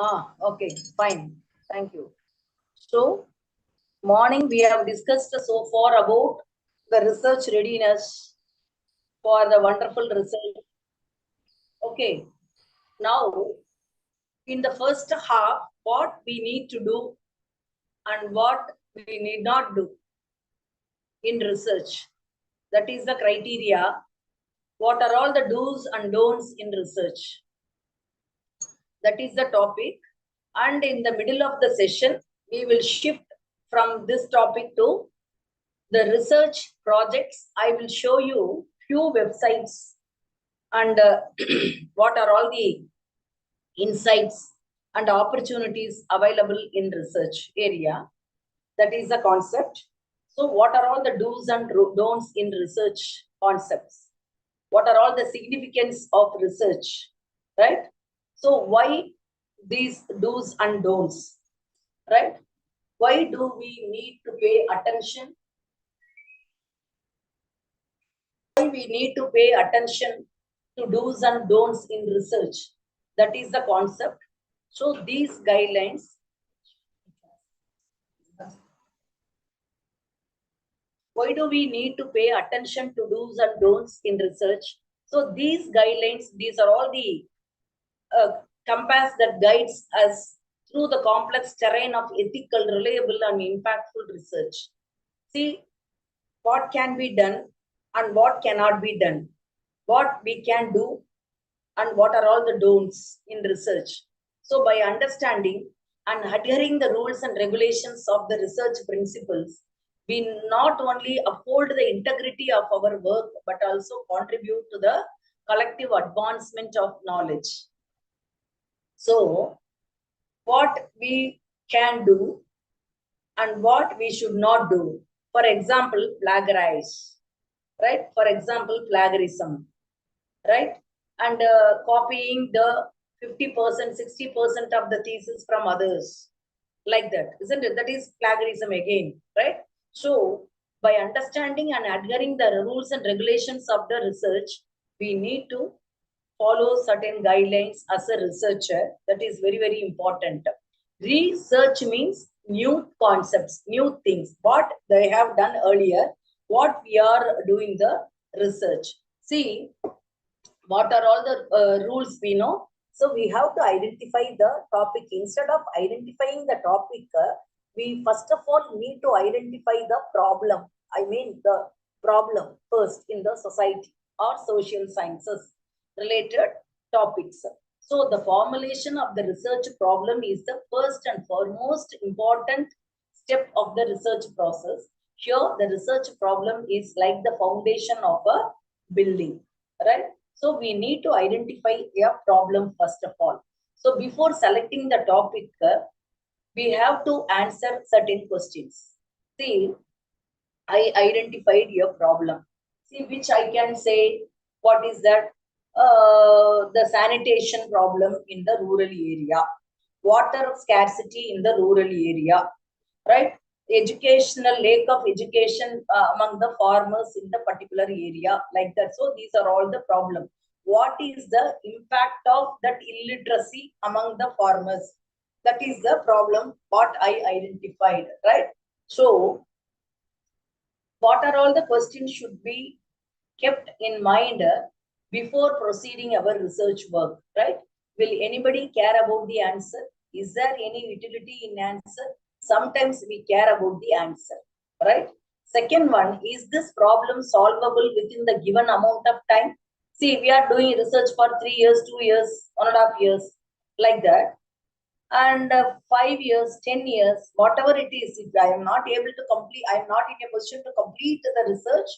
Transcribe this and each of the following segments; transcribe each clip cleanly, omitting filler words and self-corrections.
Okay, fine. Thank you. So, morning we have discussed so far about the research readiness for the wonderful research. Okay, now in the first half, what we need to do and what we need not do in research. That is the criteria. What are all the do's and don'ts in research? That is the topic. And in the middle of the session, we will shift from this topic to the research projects. I will show you few websites and what are all the insights and opportunities available in research area. That is the concept. So what are all the do's and don'ts in research concepts? What are all the significance of research, right? So why these do's and don'ts, right? Why do we need to pay attention? Why we need to pay attention to do's and don'ts in research? That is the concept. So these guidelines, why do we need to pay attention to do's and don'ts in research? So these guidelines, these are all the compass that guides us through the complex terrain of ethical, reliable, and impactful research. See what can be done and what cannot be done, what we can do, and what are all the don'ts in research. So by understanding and adhering the rules and regulations of the research principles, we not only uphold the integrity of our work, but also contribute to the collective advancement of knowledge. So what we can do and what we should not do. For example, plagiarize, right? For example, plagiarism, right? And copying the 50%, 60% of the thesis from others, like that, isn't it? That is plagiarism again, right? So by understanding and adhering the rules and regulations of the research, we need to follow certain guidelines as a researcher. That is very, very important. Research means new concepts, new things, what they have done earlier, what we are doing the research. See, what are all the rules we know? So we have to identify the topic. Instead of identifying the topic, we first of all need to identify the problem. I mean the problem first in the society or social sciences related topics. So the formulation of the research problem is the first and foremost important step of the research process. Here the research problem is like the foundation of a building, right? So we need to identify a problem first of all. So before selecting the topic, we have to answer certain questions. See, I identified your problem. See, which I can say, what is that? The sanitation problem in the rural area, water scarcity in the rural area, right? Educational lack of education among the farmers in the particular area, like that. So these are all the problem. What is the impact of that illiteracy among the farmers? That is the problem what I identified, right? So what are all the questions should be kept in mind before proceeding our research work, right? Will anybody care about the answer? Is there any utility in answer? Sometimes we care about the answer, right? Second one, is this problem solvable within the given amount of time? See, we are doing research for 3 years, 2 years, 1.5 years, like that. And 5 years, 10 years, whatever it is, if I am not able to complete, I am not in a position to complete the research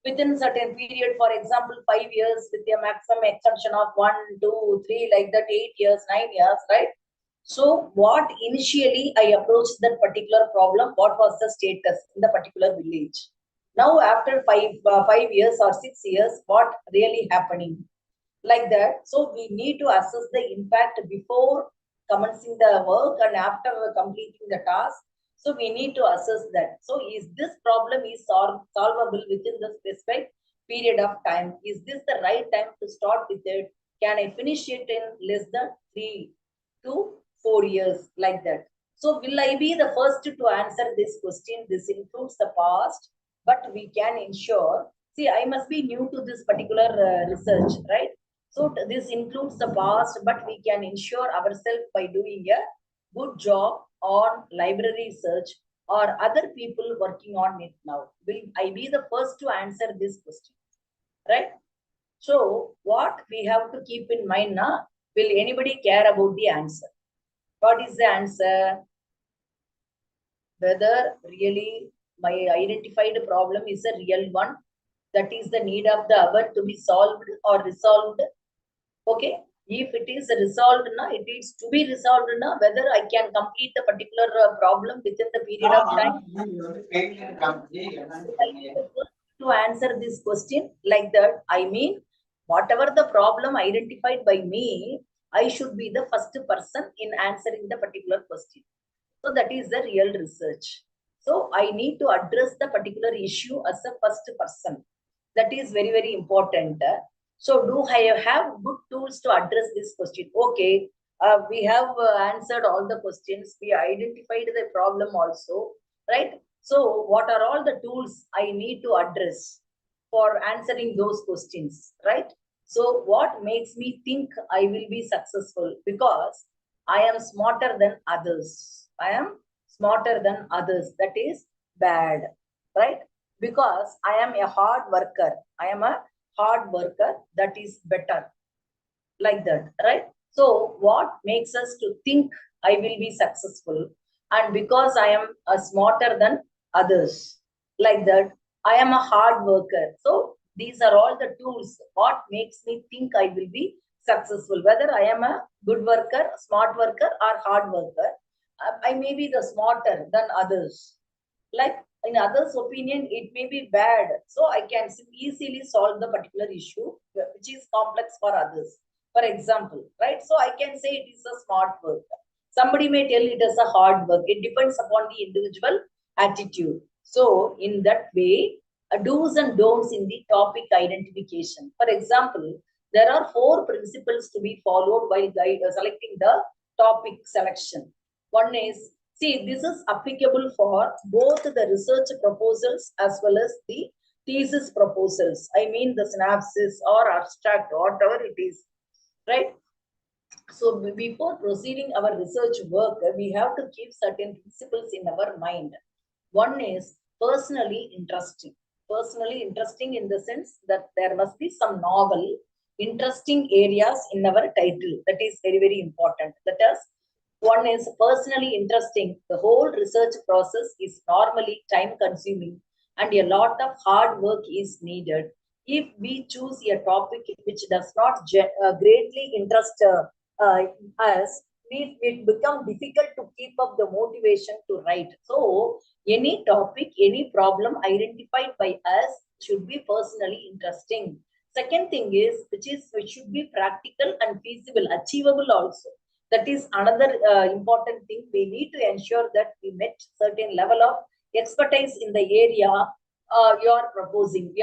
within certain period, for example, 5 years with a maximum extension of 1, 2, 3, like that, 8 years, 9 years, right? So what initially I approached that particular problem, what was the status in the particular village? Now after 5 years or 6 years, what really happening? Like that. So we need to assess the impact before commencing the work and after completing the task. So we need to assess that. So is this problem is solvable within the specific period of time? Is this the right time to start with it? Can I finish it in less than 3 to 4 years, like that. So will I be the first to answer this question? This includes the past, but we can ensure, see, I must be new to this particular research, right? So this includes the past, but we can ensure ourselves by doing a good job on library research or other people working on it now. Will I be the first to answer this question, right? So what we have to keep in mind now, will anybody care about the answer? What is the answer? Whether really my identified problem is a real one, that is the need of the hour to be solved or resolved. Okay, if it is resolved now, it needs to be resolved now, whether I can complete the particular problem within the period of time. To answer this question like that, I mean, whatever the problem identified by me, I should be the first person in answering the particular question. So that is the real research. So I need to address the particular issue as a first person. That is very, very important. So do I have good tools to address this question? Okay, we have answered all the questions. We identified the problem also, right? So what are all the tools I need to address for answering those questions, right? So what makes me think I will be successful? Because I am smarter than others. I am smarter than others. That is bad, right? Because I am a hard worker. I am a hard worker. That is better, like that, right? So what makes us to think I will be successful? And because I am smarter than others, like that, I am a hard worker. So these are all the tools. What makes me think I will be successful? Whether I am a good worker, smart worker, or hard worker, I may be the smarter than others. Like in others' opinion, it may be bad. So I can easily solve the particular issue, which is complex for others. For example, right? So I can say it is a smart work. Somebody may tell it as a hard work. It depends upon the individual attitude. So in that way, do's and don'ts in the topic identification. For example, there are 4 principles to be followed while selecting the topic selection. One is, see, this is applicable for both the research proposals as well as the thesis proposals. I mean the synopsis or abstract, whatever it is, right? So before proceeding our research work, we have to keep certain principles in our mind. One is personally interesting. Personally interesting in the sense that there must be some novel, interesting areas in our title. That is very, very important. That is, one is personally interesting. The whole research process is normally time consuming and a lot of hard work is needed. If we choose a topic which does not greatly interest us, it becomes difficult to keep up the motivation to write. So any topic, any problem identified by us should be personally interesting. Second thing is, which should be practical and feasible, achievable also. That is another important thing. We need to ensure that we met certain level of expertise in the area we are proposing.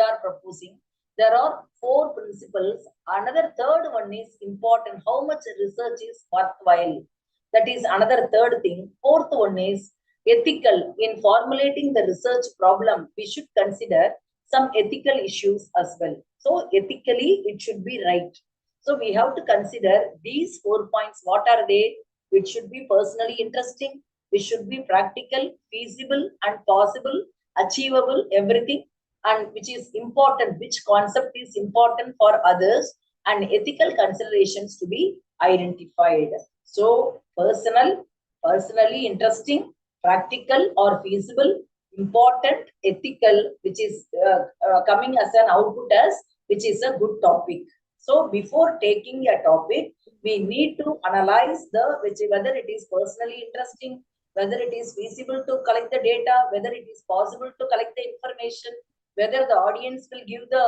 There are 4 principles. Another third one is important. How much research is worthwhile? That is another third thing. Fourth one is ethical. In formulating the research problem, we should consider some ethical issues as well. So ethically, it should be right. So we have to consider these 4 points. What are they? It should be personally interesting. It should be practical, feasible, and possible, achievable, everything. And which is important, which concept is important for others, and ethical considerations to be identified. So personally interesting, practical or feasible, important, ethical, which is coming as an output as which is a good topic. So before taking a topic, we need to analyze whether it is personally interesting, whether it is feasible to collect the data, whether it is possible to collect the information, whether the audience will give the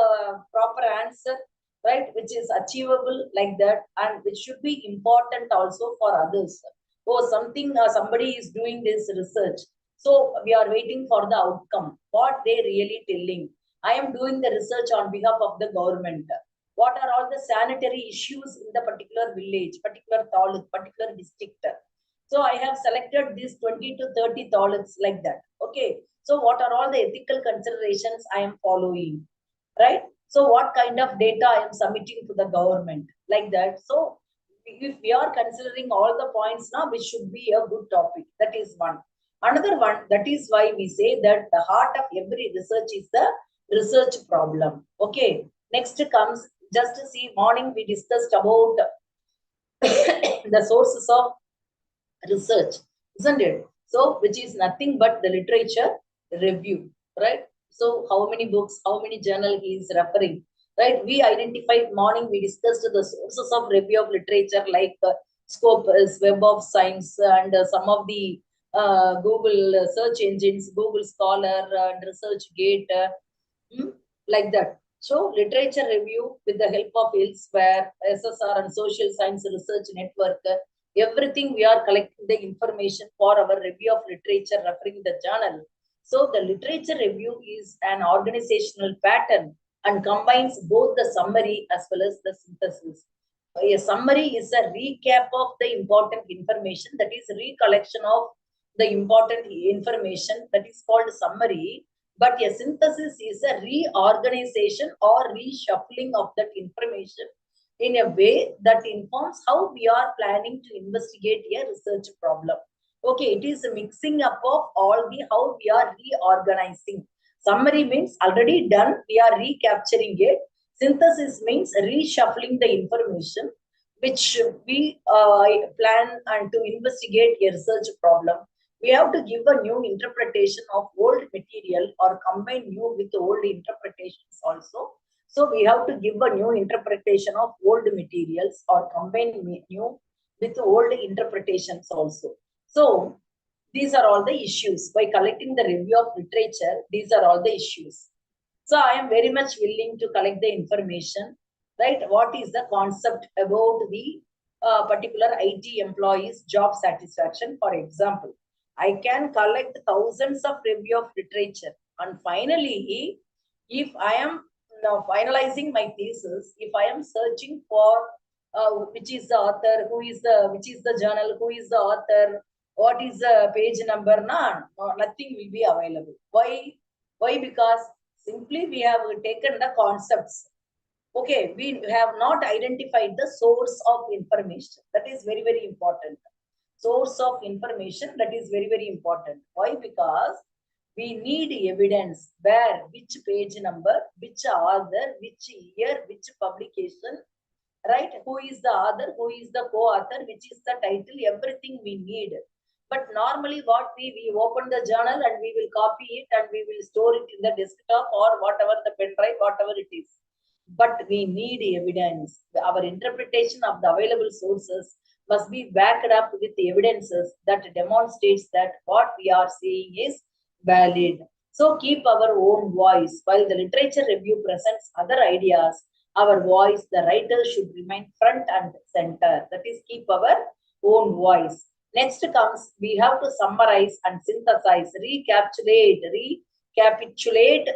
proper answer, right, which is achievable, like that, and which should be important also for others. Oh, somebody is doing this research. So we are waiting for the outcome. What they really telling? I am doing the research on behalf of the government. What are all the sanitary issues in the particular village, particular taluk, particular district? So I have selected these 20 to 30 toilets like that. Okay. So what are all the ethical considerations I am following? Right? So what kind of data I am submitting to the government? Like that. So if we are considering all the points now, which should be a good topic. That is one. Another one, that is why we say that the heart of every research is the research problem. Okay. Next comes, just to see, morning we discussed about the sources of research, isn't it? So, which is nothing but the literature review, right? So, how many books, how many journal he is referring, right? We identified morning, we discussed the sources of review of literature like Scopus, Web of Science, and some of the Google search engines, Google Scholar, and ResearchGate, like that. So, literature review with the help of Elsewhere, SSR, and Social Science Research Network, everything we are collecting the information for our review of literature referring the journal. So, the literature review is an organizational pattern and combines both the summary as well as the synthesis. A summary is a recap of the important information, that is recollection of the important information, that is called summary. But a synthesis is a reorganization or reshuffling of that information in a way that informs how we are planning to investigate a research problem. Okay, it is a mixing up of all the how we are reorganizing. Summary means already done, we are recapturing it. Synthesis means reshuffling the information which we plan and to investigate a research problem. We have to give a new interpretation of old material or combine new with old interpretations also. So we have to give a new interpretation of old materials or combine new with old interpretations also. So these are all the issues. By collecting the review of literature, these are all the issues. So I am very much willing to collect the information, right? What is the concept about the particular IT employees' job satisfaction? For example, I can collect thousands of review of literature, and finally, if I am now finalizing my thesis, if I am searching for which is the author, which is the journal, who is the author, what is the page number, none, nothing will be available. Why? Why? Because simply we have taken the concepts. Okay, we have not identified the source of information. That is very, very important. Source of information, that is very, very important. Why? Because we need evidence where, which page number, which author, which year, which publication, right? Who is the author, who is the co-author, which is the title, everything we need. But normally what we open the journal and we will copy it and we will store it in the desktop or whatever, the pen drive, whatever it is. But we need evidence. Our interpretation of the available sources must be backed up with evidences that demonstrates that what we are saying is valid. So keep our own voice. While the literature review presents other ideas, our voice, the writer, should remain front and center. That is, keep our own voice. Next comes, we have to summarize and synthesize, recapitulate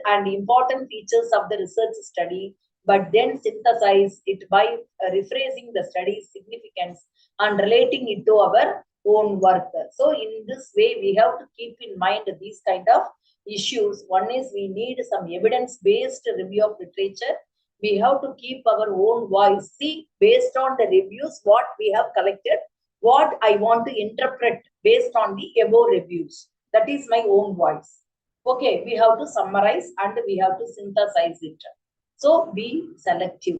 and important features of the research study, but then synthesize it by rephrasing the study's significance and relating it to our own work. So in this way, we have to keep in mind these kind of issues. One is we need some evidence-based review of literature. We have to keep our own voice. See, based on the reviews, what we have collected, what I want to interpret based on the above reviews. That is my own voice. Okay, we have to summarize and we have to synthesize it. So be selective.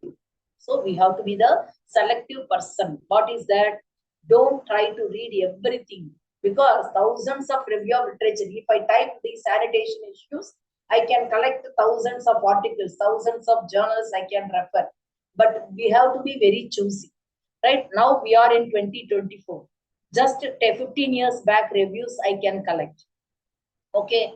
So we have to be the selective person. What is that? Don't try to read everything, because thousands of review of literature. If I type these sanitation issues, I can collect thousands of articles, thousands of journals I can refer. But we have to be very choosy. Right now we are in 2024. Just 15 years back reviews I can collect. Okay,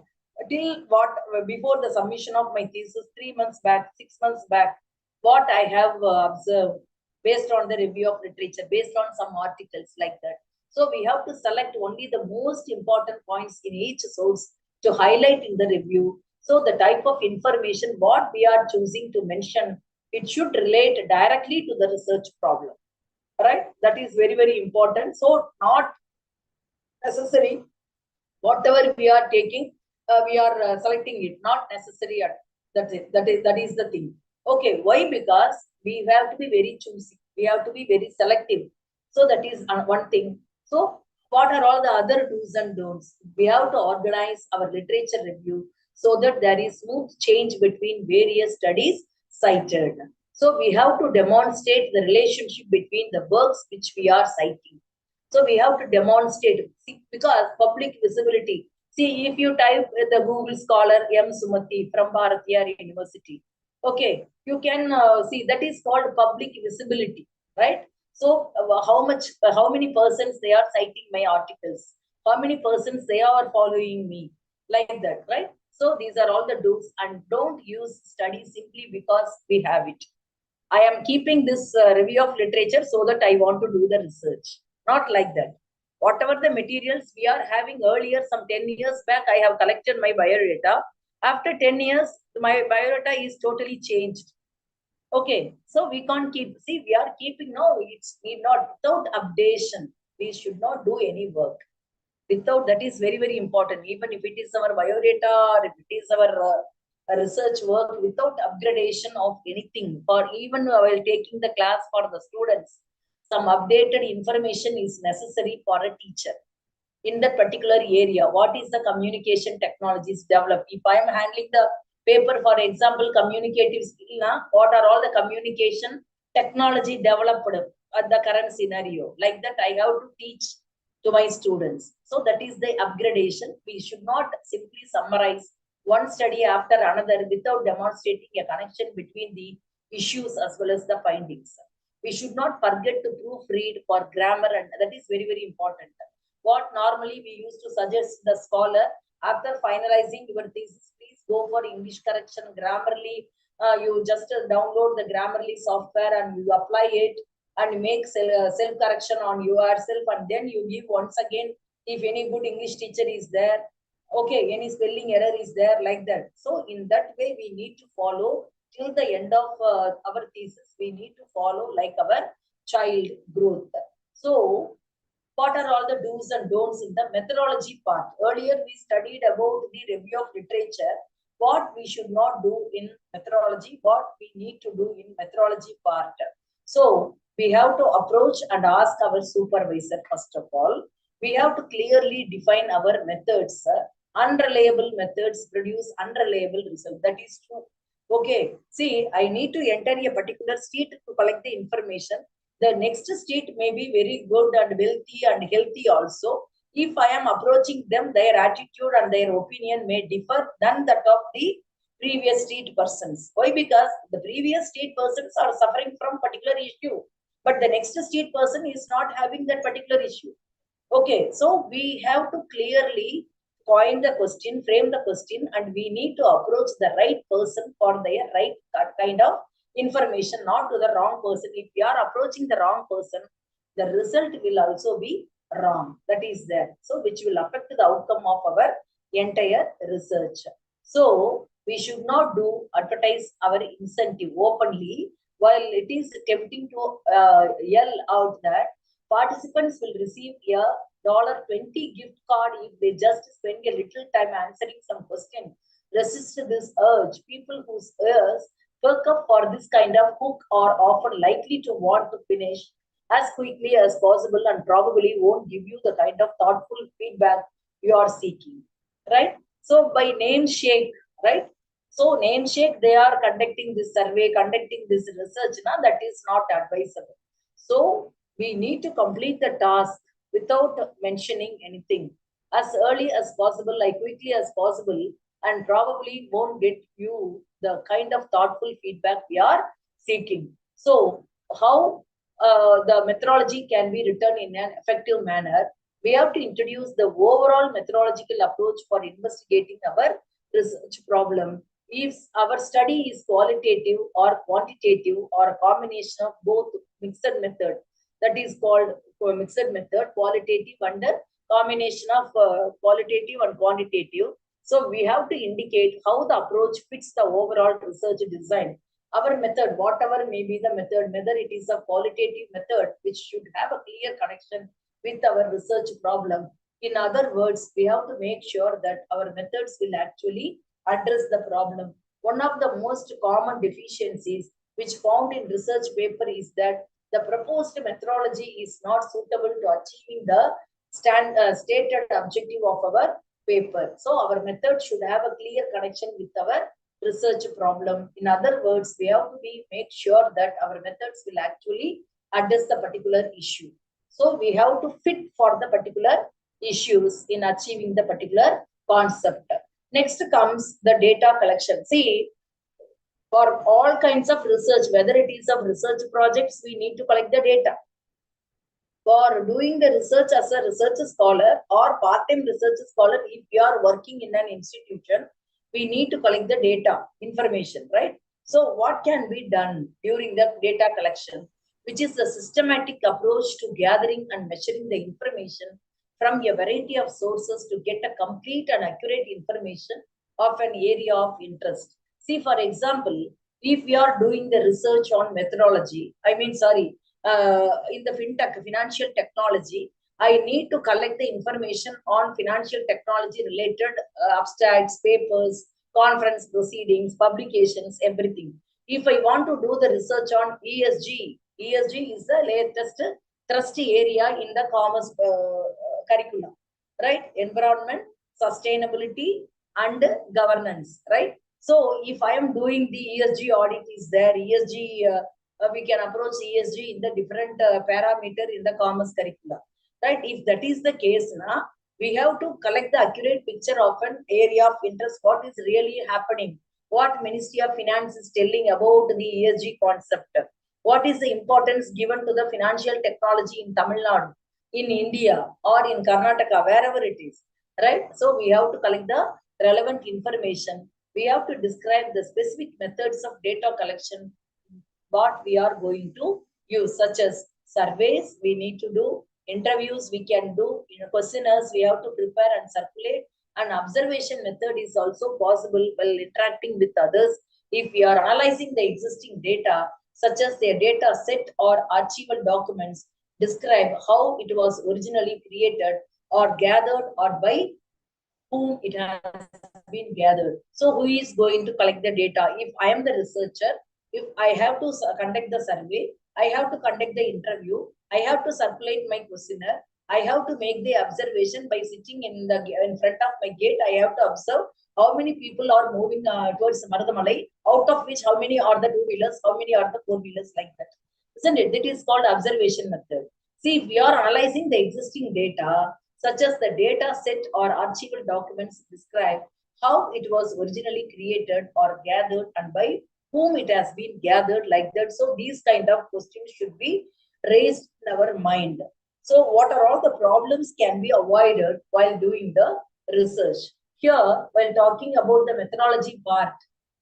till what, before the submission of my thesis, 3 months back, 6 months back, what I have observed based on the review of literature, based on some articles like that. So we have to select only the most important points in each source to highlight in the review. So the type of information what we are choosing to mention, it should relate directly to the research problem. Right? That is very, very important. So not necessary. Whatever we are taking, we are selecting it, not necessary. That's it. That is the thing. Okay, why? Because we have to be very choosy. We have to be very selective. So that is one thing. So what are all the other do's and don'ts? We have to organize our literature review so that there is smooth change between various studies cited. So we have to demonstrate the relationship between the works which we are citing. So we have to demonstrate, see, because public visibility. See, if you type the Google Scholar M. Sumathy from Bharathiar University, okay, you can see that is called public visibility, right? So how many persons they are citing my articles? How many persons they are following me? Like that, right? So these are all the do's, and don't use study simply because we have it. I am keeping this review of literature so that I want to do the research. Not like that. Whatever the materials we are having earlier, some 10 years back, I have collected my biodata. After 10 years, my biodata is totally changed. Okay, so we can't keep, see, we are keeping, no, it's we not, without updation, we should not do any work. Without, that is very, very important. Even if it is our biodata or if it is our research work, without upgradation of anything, or even while taking the class for the students, some updated information is necessary for a teacher in that particular area. What is the communication technologies developed? If I am handling the paper, for example, communicative skill, what are all the communication technology developed at the current scenario? Like that, I have to teach to my students. So that is the upgradation. We should not simply summarize one study after another without demonstrating a connection between the issues as well as the findings. We should not forget to proofread for grammar, and that is very, very important. What normally we used to suggest the scholar, after finalizing your thesis, please go for English correction, Grammarly. You just download the Grammarly software and you apply it and make self correction on yourself, and then you give once again if any good English teacher is there. Okay, any spelling error is there, like that. So in that way, we need to follow till the end of our thesis. We need to follow like our child growth. So what are all the do's and don'ts in the methodology part? Earlier, we studied about the review of literature, what we should not do in methodology, what we need to do in methodology part. So we have to approach and ask our supervisor first of all. We have to clearly define our methods. Unreliable methods produce unreliable results. That is true. Okay, see, I need to enter a particular street to collect the information. The next street may be very good and wealthy and healthy also. If I am approaching them, their attitude and their opinion may differ than that of the previous street persons. Why? Because the previous street persons are suffering from particular issue, but the next street person is not having that particular issue. Okay, so we have to clearly coin the question, frame the question, and we need to approach the right person for their right kind of information, not to the wrong person. If we are approaching the wrong person, the result will also be wrong. That is there. So, which will affect the outcome of our entire research. So, we should not do advertise our incentive openly while it is tempting to yell out that participants will receive a $20 gift card if they just spend a little time answering some question. Resist this urge. People whose ears perk up for this kind of hook are often likely to want to finish as quickly as possible and probably won't give you the kind of thoughtful feedback you are seeking. Right? So by name shake, right? So name shake, they are conducting this survey, conducting this research. That is not advisable. So we need to complete the task without mentioning anything as early as possible, like quickly as possible, and probably won't get you the kind of thoughtful feedback we are seeking. So how the methodology can be written in an effective manner? We have to introduce the overall methodological approach for investigating our research problem. If our study is qualitative or quantitative or a combination of both mixed method, that is called mixed method, qualitative and a combination of qualitative and quantitative. So we have to indicate how the approach fits the overall research design. Our method, whatever may be the method, whether it is a qualitative method, which should have a clear connection with our research problem, In other words, we have to make sure that our methods will actually address the problem. One of the most common deficiencies which found in research paper is that the proposed methodology is not suitable to achieving the stated objective of our paper. So our method should have a clear connection with our research problem. In other words, we have to make sure that our methods will actually address the particular issue. So we have to fit for the particular issues in achieving the particular concept. Next comes the data collection. See, for all kinds of research, whether it is of research projects, we need to collect the data. For doing the research as a research scholar or part-time research scholar, if you are working in an institution, we need to collect the data, information, right? So what can be done during the data collection, which is a systematic approach to gathering and measuring the information from a variety of sources to get a complete and accurate information of an area of interest. See, for example, if we are doing the research on methodology, in the fintech, financial technology, I need to collect the information on financial technology related abstracts, papers, conference proceedings, publications, everything. If I want to do the research on ESG, ESG is the latest trusty area in the commerce curriculum, right? Environment, sustainability, and governance, right? So if I am doing the ESG audit is there, ESG, we can approach ESG in the different parameter in the commerce curricula, right? If that is the case, now we have to collect the accurate picture of an area of interest, what is really happening, what Ministry of Finance is telling about the ESG concept, what is the importance given to the financial technology in Tamil Nadu, in India, or in Karnataka, wherever it is, right? So we have to collect the relevant information. We have to describe the specific methods of data collection, what we are going to use, such as surveys we need to do, interviews we can do, questionnaires we have to prepare and circulate, and observation method is also possible while interacting with others. If we are analyzing the existing data, such as their data set or archival documents, describe how it was originally created or gathered or by whom it has been gathered. So who is going to collect the data? If I am the researcher, if I have to conduct the survey, I have to conduct the interview, I have to circulate my questionnaire, I have to make the observation by sitting in front of my gate. I have to observe how many people are moving towards Maradamalai, out of which how many are the two-wheelers, how many are the four-wheelers, like that. Isn't it? That is called observation method. See, if we are analyzing the existing data, such as the data set or archival documents describe how it was originally created or gathered and by whom it has been gathered, like that. So these kind of questions should be raised in our mind. So what are all the problems can be avoided while doing the research? Here, while talking about the methodology part,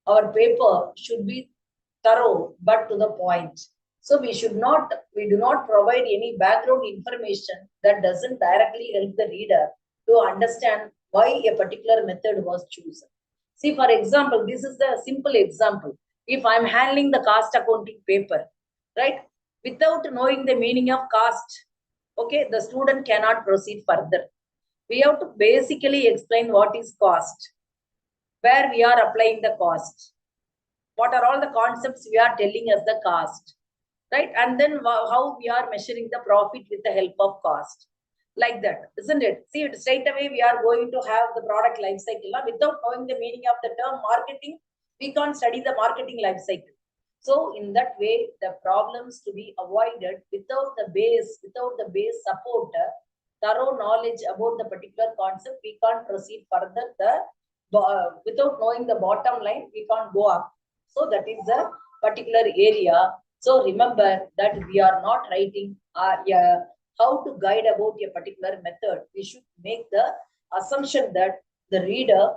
our paper should be thorough but to the point. So we do not provide any background information that doesn't directly help the reader to understand why a particular method was chosen. See, for example, this is the simple example. If I'm handling the cost accounting paper, right, without knowing the meaning of cost, okay, the student cannot proceed further. We have to basically explain what is cost, where we are applying the cost, what are all the concepts we are telling as the cost, right? And then how we are measuring the profit with the help of cost, like that, isn't it? See, straight away we are going to have the product life cycle. Without knowing the meaning of the term marketing, we can't study the marketing life cycle. So in that way, the problems to be avoided without the base support, thorough knowledge about the particular concept, we can't proceed further. Without knowing the bottom line, we can't go up. So that is the particular area. So remember that we are not writing how to guide about a particular method. We should make the assumption that the reader,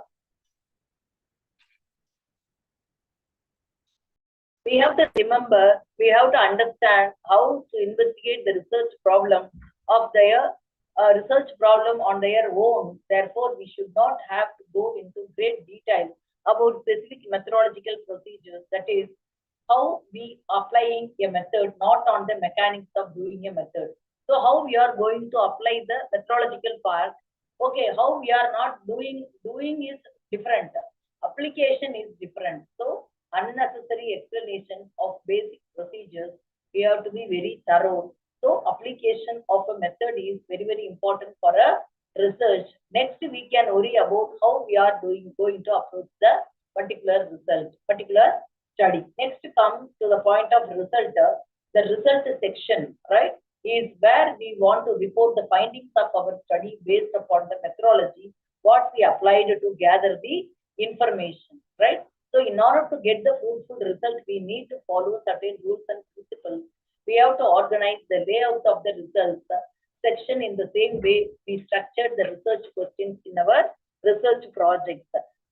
we have to remember, we have to understand how to investigate the research problem of their research problem on their own. Therefore, we should not have to go into great detail about specific methodological procedures. That is, how we applying a method, not on the mechanics of doing a method. So how we are going to apply the methodological part Okay, how we are not doing is different. Application is different. So unnecessary explanation of basic procedures, we have to be very thorough. So application of a method is very, very important for a research. Next, we can worry about how we are going to approach the particular result, particular study. Next, come to the point of result. The result section, right, is where we want to report the findings of our study based upon the methodology, what we applied to gather the information, right? So in order to get the fruitful result, we need to follow certain rules and principles. We have to organize the layout of the results section in the same way we structured the research questions in our research projects.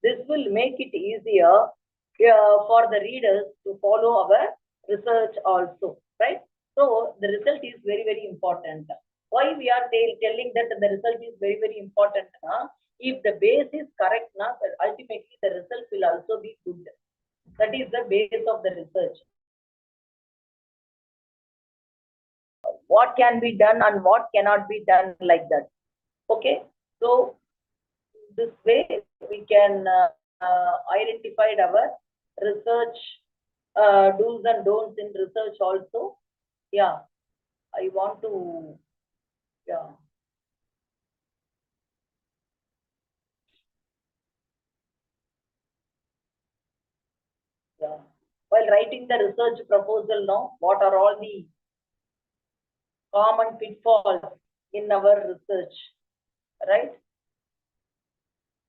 This will make it easier for the readers to follow our research also, right? So the result is very, very important. Why we are telling that the result is very, very important? If the base is correct, ultimately the result will also be good. That is the base of the research. What can be done and what cannot be done, like that. Okay, so this way we can identify our research do's and don'ts in research also. Yeah, I want to, yeah. Yeah. While writing the research proposal, now, what are all the common pitfalls in our research, right?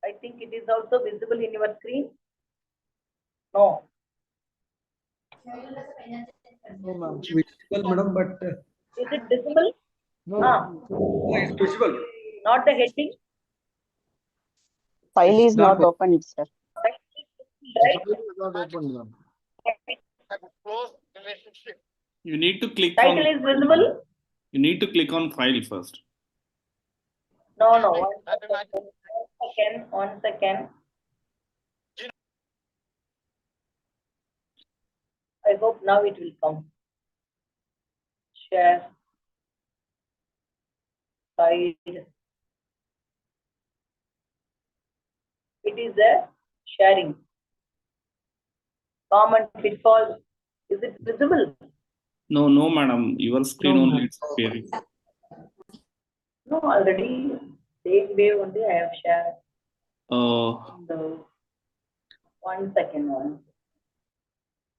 I think it is also visible in your screen. No. No, visible, madam, but is it visible? no, it's visible. Not the heading. File is not open, sir. Right? Not open, madam. You need to click Title on. is visible. You need to click on file first. No. 1 second. I hope now it will come. Share. File. It is a sharing. Common pitfalls. Is it visible? No, madam. Your screen only it's appearing. No, already same way only I have shared. The 1 second.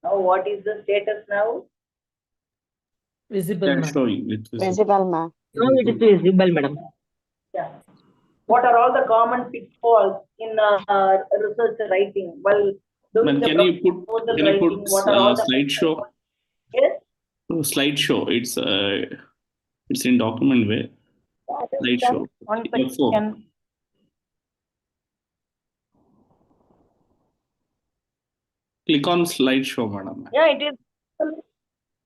Now what is the status now? Visible, Showing. Visible, ma'am. No, it is visible, madam. Yeah. What are all the common pitfalls in research writing? Well, doing the Can you put what are all the slideshow? Yes. Slideshow. It's in document way. Slideshow. 1 second. Click on slideshow, madam. Yeah, it is.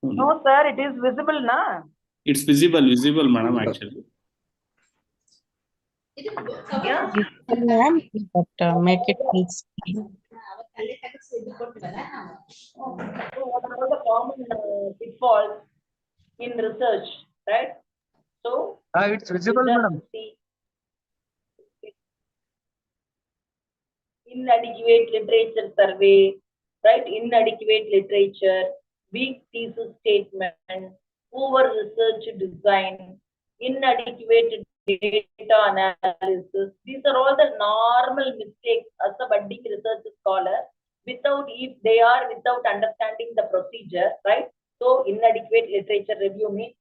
No, sir, it is visible, na? It's visible, madam, actually. Yeah. Ma'am, but make it full screen. So what are all the common pitfalls in research, right? So It's visible, madam. Inadequate literature survey, right? Inadequate literature, weak thesis statement, poor research design, inadequate data analysis. These are all the normal mistakes as a budding research scholar, without understanding the procedure, right? So inadequate literature review means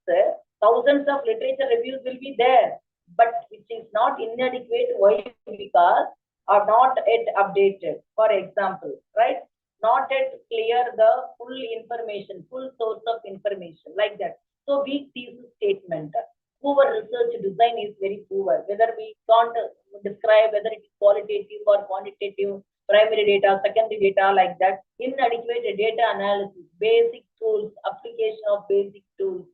thousands of literature reviews will be there, but it is not inadequate. Why? Because are not yet updated. For example, right? Not yet clear the full information, full source of information, like that. So weak thesis statement. Poor research design is very poor. Whether we can't describe whether it is qualitative or quantitative, primary data, secondary data, like that. Inadequate data analysis, basic tools, application of basic tools,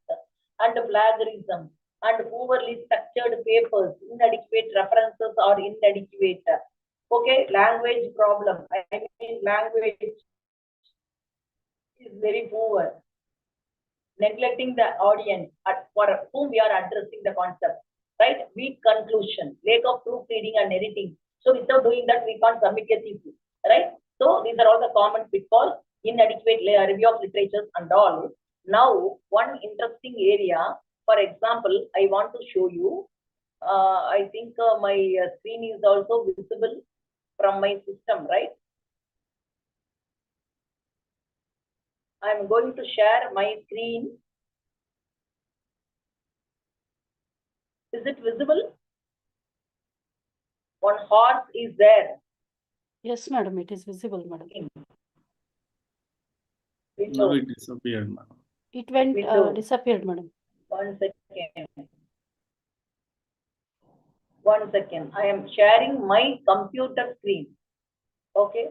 and plagiarism, and poorly structured papers, inadequate references or inadequate. Okay, language problem. I mean, language is very poor. Neglecting the audience for whom we are addressing the concept, right? Weak conclusion, lack of proofreading and editing. So without doing that, we can't submit a thesis, right? So these are all the common pitfalls, inadequate review of literatures and all. Now, one interesting area, for example, I want to show you. I think my screen is also visible from my system, right? I'm going to share my screen. Is it visible? One horse is there. Yes, madam, it is visible, madam. No, it disappeared, madam. It went Window. disappeared, madam. 1 second. 1 second. I am sharing my computer screen. Okay.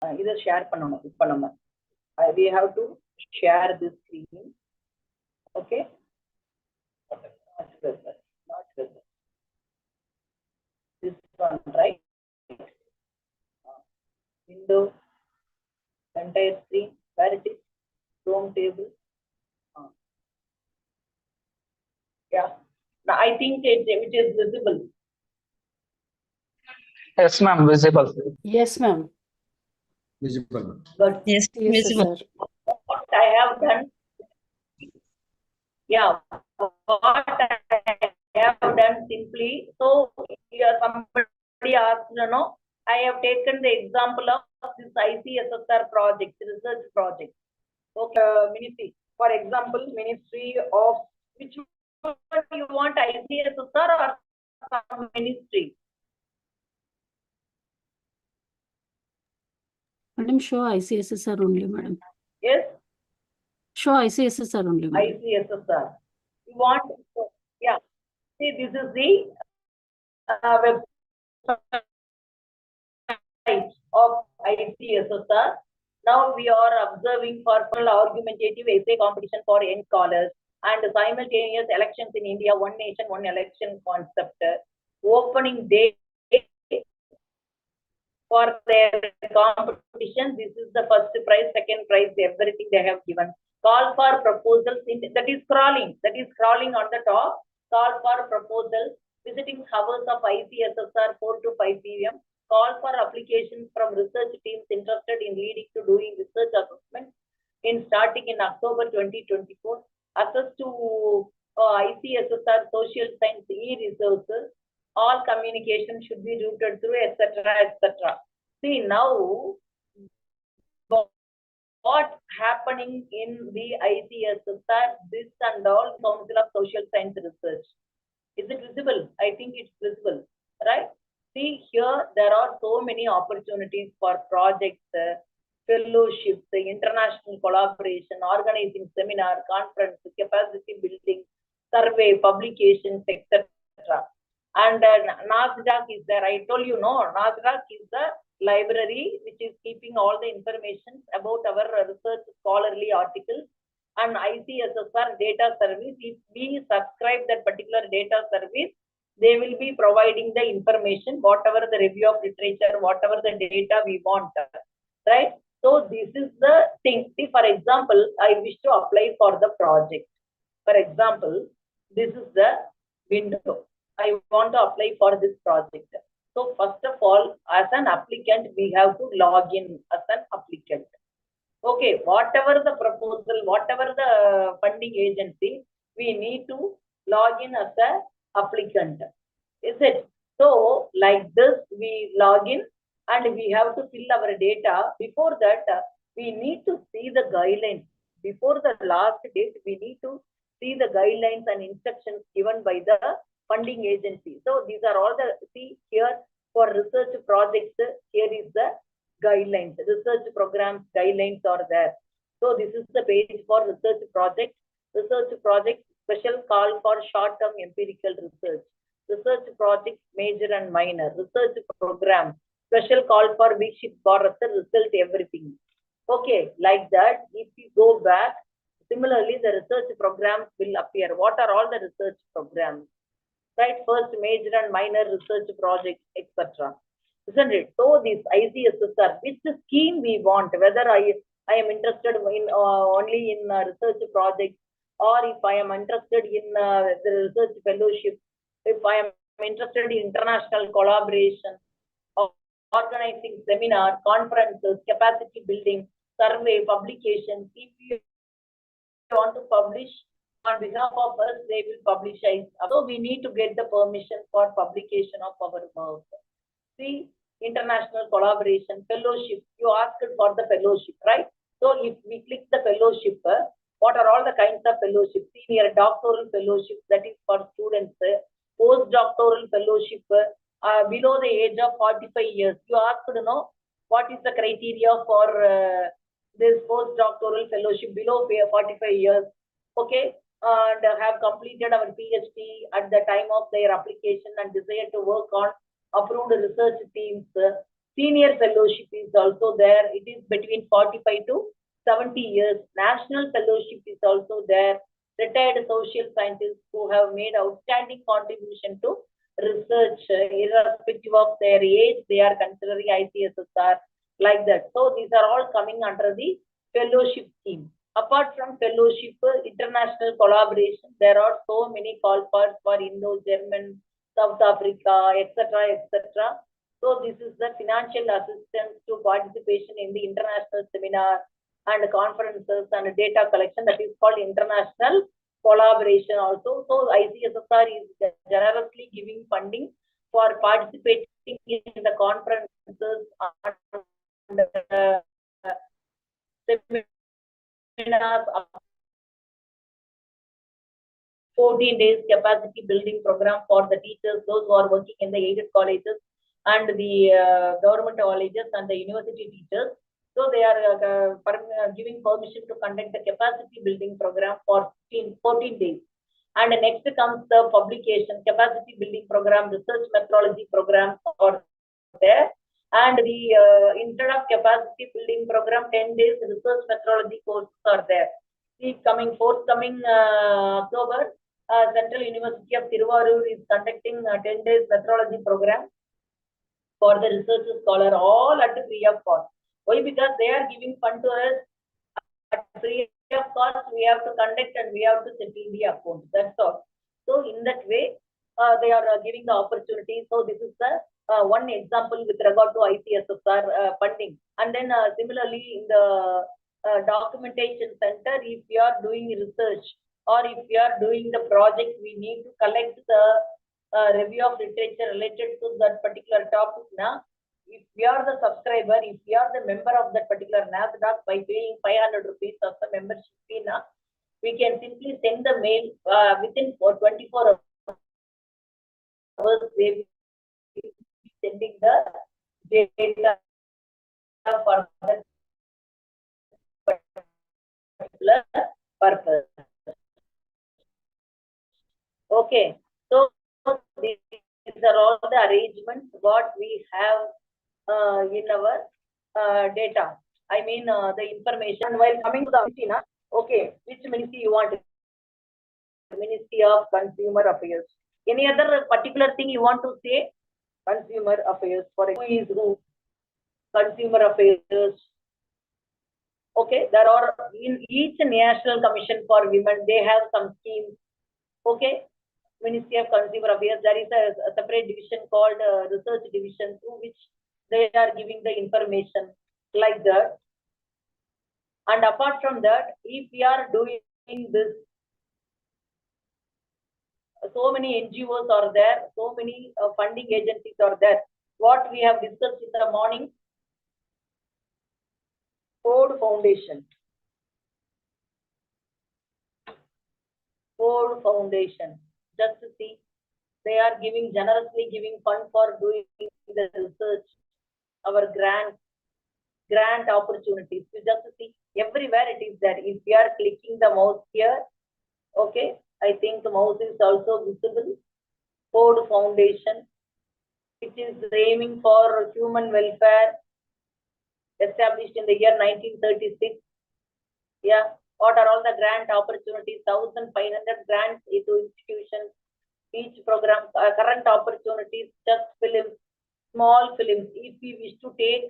Either share panama. We have to share this screen. Okay. Not visible. This one, right? Window, entire screen, where it is? Chrome table. Yeah. Now I think it is visible. Yes, ma'am, visible. Yes, ma'am. Visible. But Yes, Yes, visible. sir. what I have done, yeah, what I have done simply, so here somebody asked, I have taken the example of this ICSSR project, research project. Okay, ministry, for example, Ministry of, which one you want, ICSSR or some ministry? Madam, show ICSSR only, madam. Yes, Show ICSSR only, madam. ICSSR. You want, yeah. See, this is the website of ICSSR. Now we are observing for argumentative essay competition for young scholars and simultaneous elections in India, one nation, one election concept. Opening day for their competition. This is the first prize, second prize, everything they have given. Call for proposals, that is crawling on the top. Call for proposals, visiting hours of ICSSR 4 to 5 p.m. Call for applications from research teams interested in leading to doing research assessment starting in October 2024. Access to ICSSR social science e-resources. All communication should be routed through, etc., etc. See, now what happening in the ICSSR, this and all, Council of Social Science Research. Is it visible? I think it's visible, right? See, here there are so many opportunities for projects, fellowships, international collaboration, organizing seminar, conference, capacity building, survey, publications, etc. And NASDAQ is there. I told you, no, NASDAQ is the library which is keeping all the information about our research scholarly articles. And ICSSR data service, if we subscribe that particular data service, they will be providing the information, whatever the review of literature, whatever the data we want, right? So this is the thing. See, for example, I wish to apply for the project. For example, this is the window. I want to apply for this project. So first of all, as an applicant, we have to log in as an applicant. Okay, whatever the proposal, whatever the funding agency, we need to log in as an applicant. Is it? So like this, we log in and we have to fill our data. Before that, we need to see the guidelines. Before the last date, we need to see the guidelines and instructions given by the funding agency. So these are all the, see here for research projects, here is the guidelines, research programs guidelines are there. So this is the page for research project. Research project, special call for short-term empirical research. Research project, major and minor. Research program, special call for Vikshit Bharat, result everything. Okay, like that, if you go back, similarly, the research programs will appear. What are all the research programs? Right, first major and minor research projects, etc. Isn't it? So this ICSSR, which scheme we want, whether I am interested in only in research projects, or if I am interested in the research fellowship, if I am interested in international collaboration, or organizing seminar, conferences, capacity building, survey, publications. If you want to publish on behalf of us, they will publicize. So we need to get the permission for publication of our work. See, international collaboration, fellowship. You asked for the fellowship, right? So if we click the fellowship, what are all the kinds of fellowship? Senior doctoral fellowship, that is for students. Postdoctoral fellowship, below the age of 45 years. You asked to know what is the criteria for this postdoctoral fellowship below 45 years. Okay, and have completed our PhD at the time of their application and desire to work on approved research teams. Senior fellowship is also there. It is between 45 to 70 years. National fellowship is also there. Retired social scientists who have made outstanding contribution to research, irrespective of their age, they are considering ICSSR like that. So these are all coming under the fellowship scheme. Apart from fellowship, international collaboration, there are so many call for Indo-German, South Africa, etc., etc. So this is the financial assistance to participation in the international seminar and conferences and data collection, that is called international collaboration also. So ICSSR is generously giving funding for participating in the conferences and seminars, 14 days capacity building program for the teachers, those who are working in the aided colleges and the government colleges and the university teachers. So they are giving permission to conduct the capacity building program for 14 days. And next comes the publication, capacity building program, research methodology programs are there. And the instead of capacity building program, 10 days research methodology courses are there. See, forthcoming October, Central University of Tiruvarur is conducting a 10 days methodology program for the research scholar, all at free of cost. Why? Because they are giving fund to us at free of cost. We have to conduct and we have to settle the account. That's all. So in that way, they are giving the opportunity. So this is the one example with regard to ICSSR funding. And then similarly in the documentation center, if you are doing research or if you are doing the project, we need to collect the review of literature related to that particular topic. Now, if we are the subscriber, if we are the member of that particular NASDAQ, by paying 500 rupees of the membership fee, now, we can simply send the mail within 24 hours. They will be sending the data for that particular purpose. Okay, so these are all the arrangements what we have in our data. I mean the information. While coming to the ministry, okay, which ministry you want? Ministry of Consumer Affairs. Any other particular thing you want to say? Consumer Affairs, for who is who? Consumer Affairs. Okay, there are in each National Commission for Women, they have some schemes. Okay, Ministry of Consumer Affairs, there is a separate division called Research Division, through which they are giving the information like that. And apart from that, if we are doing this, so many NGOs are there, so many funding agencies are there. What we have discussed in the morning, Ford Foundation. Ford Foundation. Just to see, they are giving generously giving fund for doing the research, our grant opportunities. You just see everywhere it is there. If you are clicking the mouse here, okay, I think the mouse is also visible. Ford Foundation, which is aiming for human welfare, established in the year 1936. Yeah. What are all the grant opportunities? 1,500 grants into institutions. Each program, current opportunities, just films, small films. If we wish to take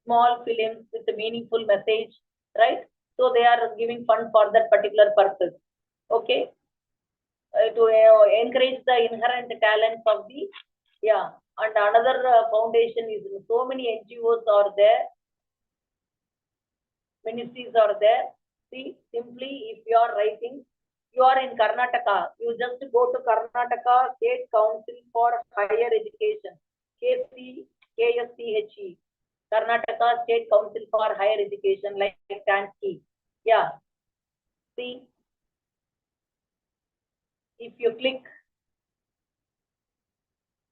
small films with a meaningful message, right? So they are giving fund for that particular purpose. Okay, to encourage the inherent talents of the, yeah. And another foundation is, so many NGOs are there, ministries are there. See, simply if you are writing, you are in Karnataka, you just go to Karnataka State Council for Higher Education, KSCHE, Karnataka State Council for Higher Education, like Tansky. Yeah. See, if you click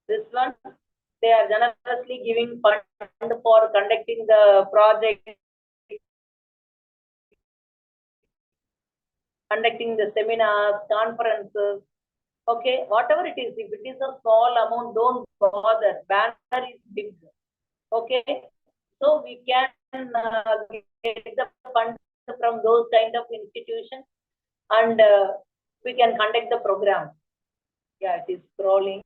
this one, they are generously giving fund for conducting the project, conducting the seminars, conferences. Okay, whatever it is, if it is a small amount, don't bother. Banner is big. Okay, so we can get the funds from those kind of institutions, and we can conduct the program. Yeah, it is scrolling.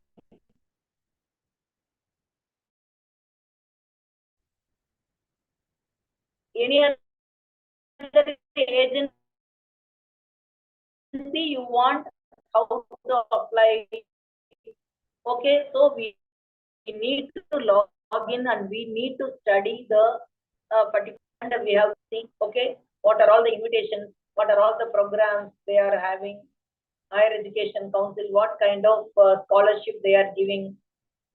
Any other agency you want, how to apply? Okay, so we need to log in and we need to study the particular, and we have seen, okay, what are all the invitations, what are all the programs they are having, Higher Education Council, what kind of scholarship they are giving,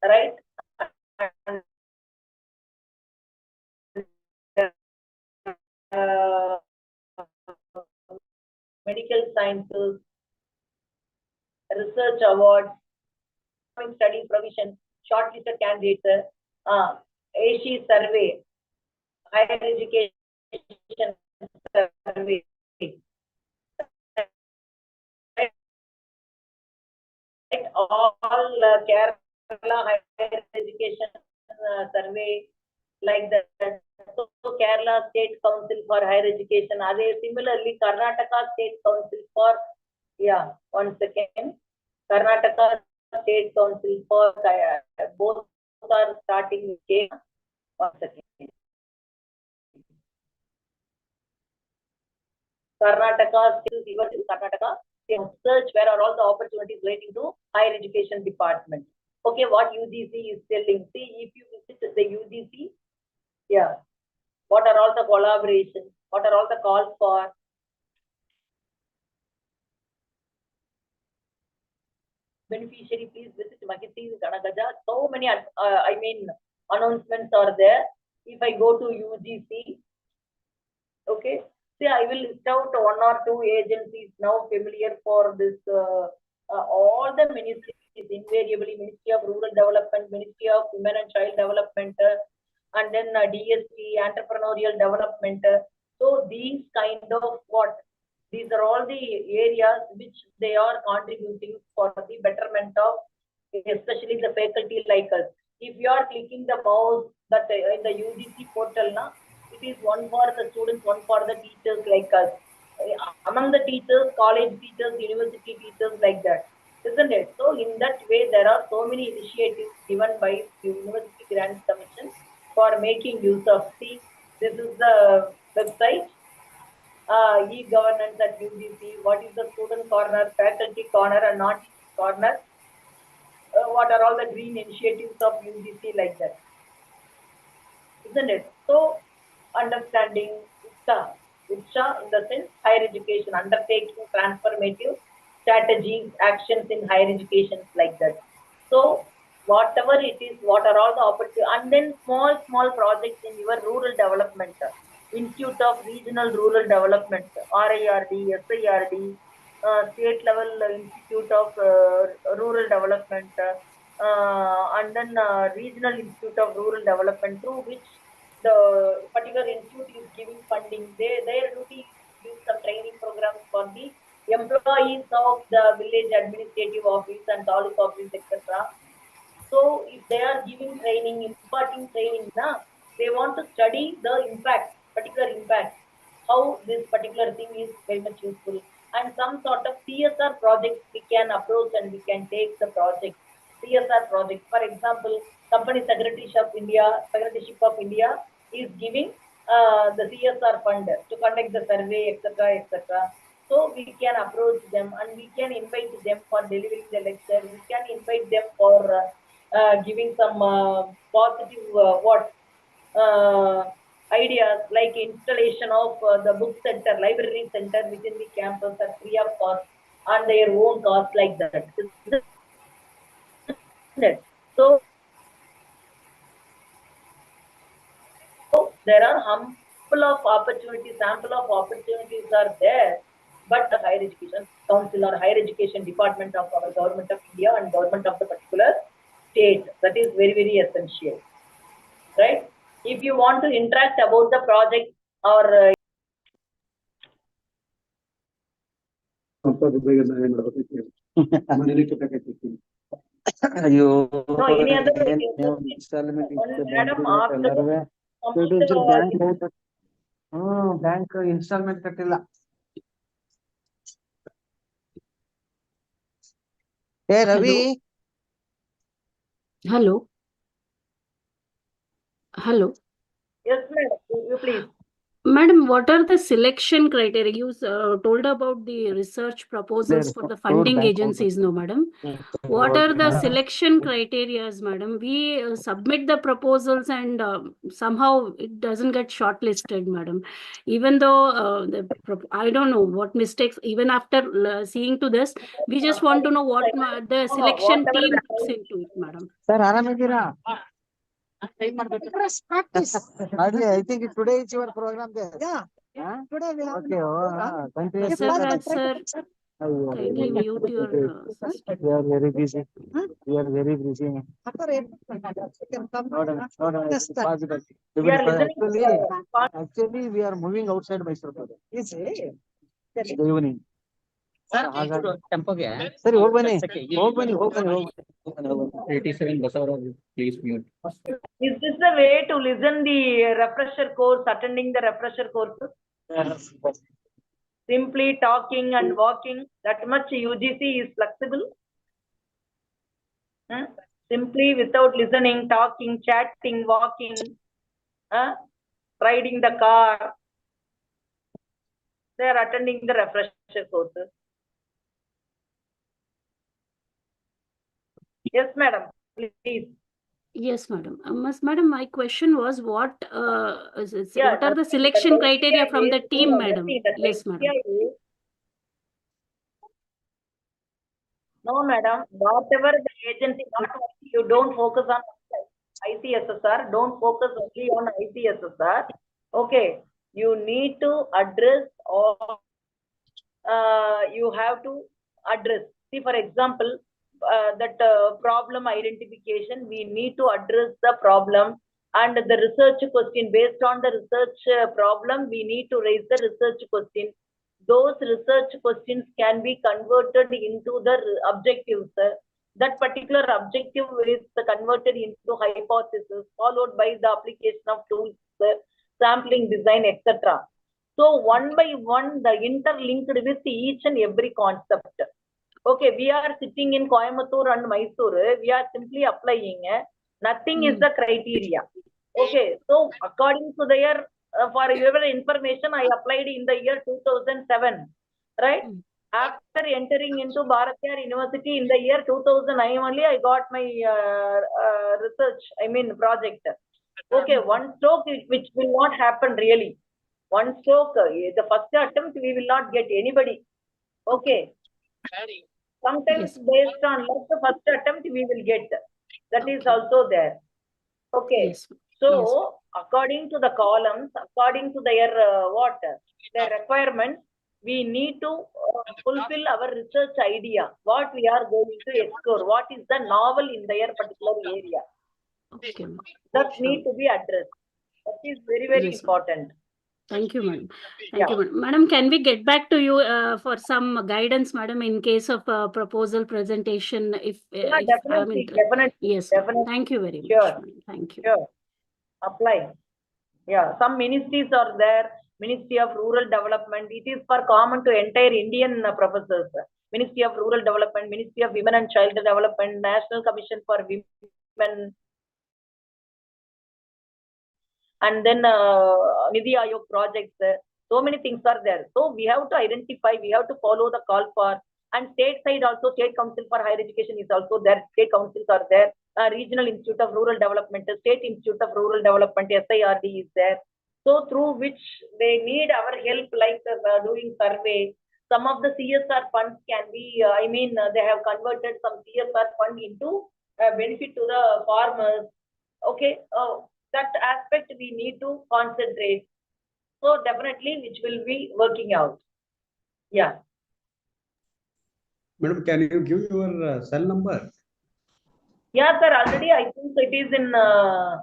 right? Uh, medical sciences, research awards, study provision, shortlisted candidates, AC survey, higher education survey, right? All Kerala higher education survey, like that. So Kerala State Council for Higher Education. Are they similarly Karnataka State Council for, yeah, one second. Karnataka State Council for both are starting with K. One second. Karnataka State, Karnataka search where are all the opportunities relating to higher education department. Okay, what UGC is telling. See, if you visit the UGC, yeah, what are all the collaborations? What are all the calls for? Beneficiary, please visit Mahiti, Ganagaja. So many, announcements are there. If I go to UGC, okay, see, I will list out one or two agencies now familiar for this. All the ministries, invariably Ministry of Rural Development, Ministry of Women and Child Development, and then DSP, Entrepreneurial Development. So these kind of what? These are all the areas which they are contributing for the betterment of, especially the faculty like us. If you are clicking the mouse that in the UGC portal, na, it is one for the students, one for the teachers like us. Among the teachers, college teachers, university teachers, like that, isn't it? So in that way, there are so many initiatives given by the University Grants Commission for making use of. See, this is the website, e-governance at UGC. What is the student corner, faculty corner, and not corner? What are all the green initiatives of UGC, like that, isn't it? So understanding UGC in the sense higher education, undertaking transformative strategies, actions in higher education, like that. So whatever it is, what are all the opportunities, and then small projects in your rural development, Institute of Regional Rural Development, RIRD, SIRD, state level Institute of Rural Development, and then Regional Institute of Rural Development, through which the particular institute is giving funding. Their duty is to give some training programs for the employees of the village administrative office and taluk office, etc. So if they are giving training, imparting training, they want to study the impact, particular impact, how this particular thing is very much useful. And some sort of CSR projects we can approach and we can take the project. CSR project, for example, Company Secretaryship of India is giving the CSR fund to conduct the survey, etc., etc. So we can approach them and we can invite them for delivering the lecture. We can invite them for giving some positive ideas like installation of the book center, library center within the campus at free of cost on their own cost, like that. So there are ample of opportunities, sample of opportunities are there, but the higher education council or higher education department of our government of India and government of the particular state, that is very, very essential, right? If you want to interact about the project or ಅಯ್ಯೋ no, any other madam bank instalment ಕಟ್ಟಿಲ್ಲ. ಏ Ravi, Hello. Hello. yes, madam, you please. Madam, what are the selection criteria? You told about the research proposals for the funding agencies, no, madam? What are the selection criteria, madam? We submit the proposals and somehow it doesn't get shortlisted, madam. Even though I don't know what mistakes, even after seeing to this, we just want to know what the selection team looks into it, madam. Sir ಆರಾಮಿದ್ದೀರಾ? I think today is your program there. Yeah. Today we have. Okay. Sir, kindly mute your system. We are very busy. We are very busy. Possible. We are listening. Actually, we are moving outside Mysore. Is it? The evening. ಸರಿ ಹೋಗ್ಬನ್ನಿ. Please mute. Is this the way to listen the refresher course, attending the refresher course? Simply talking and walking, that much UGC is flexible. Simply without listening, talking, chatting, walking, riding the car, they are attending the refresher courses. Yes, madam, please. Yes, madam. Madam, my question was what what are the selection criteria from the team, madam? Yes, madam. No, madam, whatever the agency, not only you don't focus on ICSSR, don't focus only on ICSSR. Okay, you need to address all, you have to address. See, for example, that problem identification, we need to address the problem and the research question. Based on the research problem, we need to raise the research question. Those research questions can be converted into the objectives. That particular objective is converted into hypothesis, followed by the application of tools, sampling, design, etc. So one by one, the interlinked with each and every concept. Okay, we are sitting in Coimbatore and Mysore. We are simply applying. Nothing is the criteria. Okay, so according to their, for your information, I applied in the year 2007, right? After entering into Bharathiar University in the year 2009 only, I got my research, project. Okay, one stroke which will not happen really. One stroke, the first attempt, we will not get anybody. Okay. Sometimes based on luck, the first attempt we will get. That is also there. Okay. Yes. So according to the columns, according to their their requirements, we need to fulfill our research idea. What we are going to explore, what is the novel in their particular area. Okay. That need to be addressed. That is very, very important. Thank you, madam. Thank you, madam. Madam, can we get back to you for some guidance, madam, in case of proposal presentation? Definitely. Yes, definitely. Thank you very much. Sure. Madam. Thank you. Sure. Apply. Yeah, some ministries are there. Ministry of Rural Development. It is for common to entire Indian professors. Ministry of Rural Development, Ministry of Women and Child Development, National Commission for Women. and then Nidhi Ayog projects. So many things are there. So we have to identify, we have to follow the call for, and state side also, State Council for Higher Education is also there. State councils are there. Regional Institute of Rural Development, State Institute of Rural Development, SIRD is there. So through which they need our help, like doing survey. Some of the CSR funds can be, they have converted some CSR fund into benefit to the farmers. Okay, that aspect we need to concentrate. So definitely, which will be working out. Yeah. Madam, can you give your cell number? Yeah, sir. Already, I think it is in my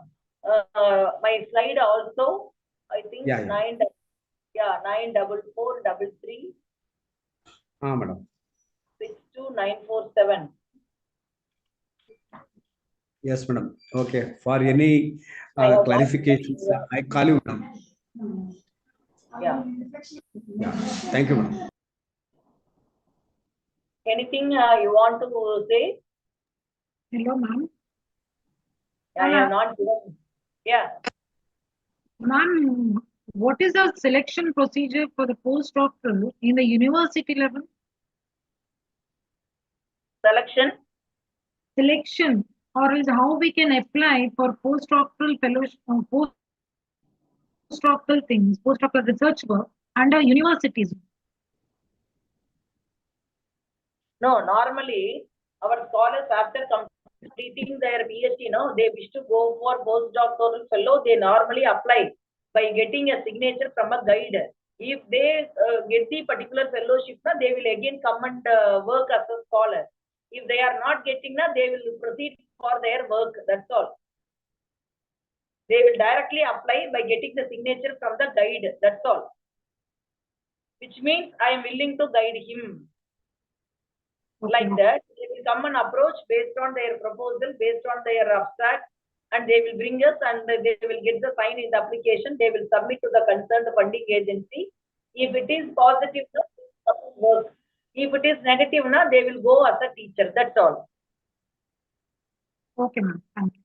slide also. I think Yeah. 94433. Madam. 62947. Yes, madam. Okay. For any clarifications, I call you, madam. Yeah. Yeah. Thank you, madam. Anything you want to say? Hello, ma'am. I am not given. Yeah. Ma'am, what is the selection procedure for the postdoctoral in the university level? Selection, or is how we can apply for postdoctoral fellowship, postdoctoral things, postdoctoral research work under universities. No, normally our scholars after completing their PhD, they wish to go for postdoctoral fellow. They normally apply by getting a signature from a guide. If they get the particular fellowship, they will again come and work as a scholar. If they are not getting, they will proceed for their work. That's all. They will directly apply by getting the signature from the guide. That's all. Which means I am willing to guide him. Like that, they will come and approach based on their proposal, based on their abstract, and they will bring us and they will get the sign in the application. They will submit to the concerned funding agency. If it is positive, work. If it is negative, they will go as a teacher. That's all. Okay, ma'am. Thank you.